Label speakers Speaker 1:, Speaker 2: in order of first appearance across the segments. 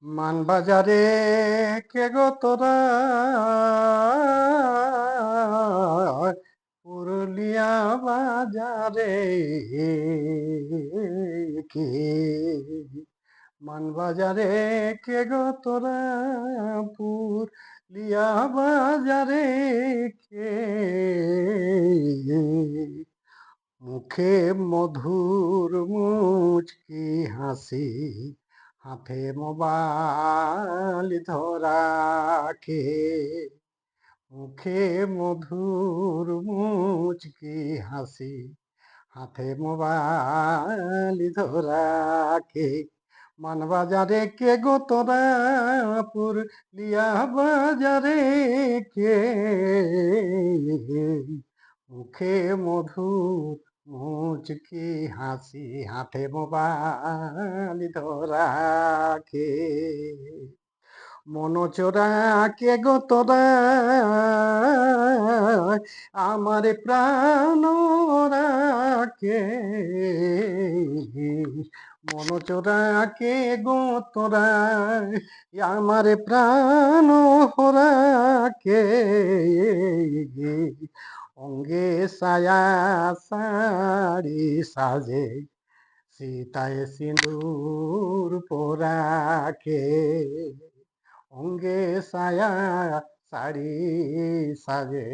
Speaker 1: মানবাজারে কে গো তোরা, পুরুলিয়া বাজারে কে, মানবাজারে কে গো তোরা, পুরুলিয়া বাজারে কে, মুখে মধুর মুচকি হাসি, হাতে মোবাইল ধরা কে, মুখে মধুর মুচকি হাসি, হাতে মোবাইল ধরা কে, মানবাজারে কে গো তোরা, পুরুলিয়া বাজারে কে, মুখে মধুর মুচকি হাসি, হাতে মোবাইল ধরা কে, মনচোরা কে গো তোরা, আমার প্রাণ কে, মনচোরা কে গো তোরা, আমার প্রাণ কে, অঙ্গে সায়া সাড়ি সাজে, সীতায় সিঁদুর পোরাকে, অঙ্গে সায়া সাড়ি সাজে,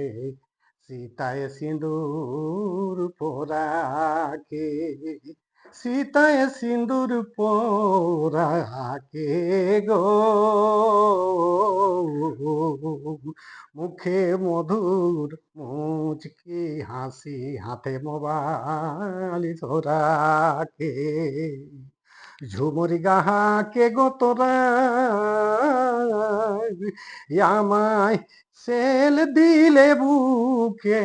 Speaker 1: সীতায় সিঁদুর পোরাকে, সীতায় সিঁদুর পোরাকে গো, মুখে মধুর মুচকি হাসি, হাতে মোবাইল ধরাকে, ঝুমুরি গাহা কে গো তোরা, আমায় সেল দিলে বুকে,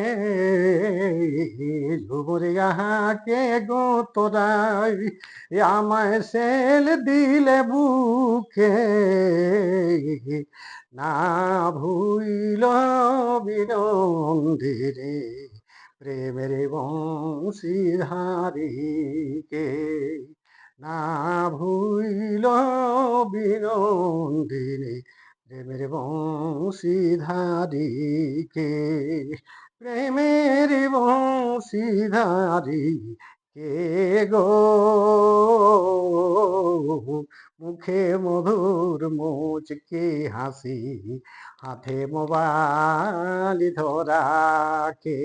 Speaker 1: ঝুমুরি গাহা কে গো তোরা, আমায় সেল দিলে বুকে, না ভুইল বিনন্দিনী, প্রেমের বংশীধারীকে, না ভুইল বিনন্দিনী, প্রেমের বংশীধারীকে, প্রেমের বংশীধারী কে গো, মুখে মধুর মুচকি হাসি, হাতে মোবাইল ধরা কে।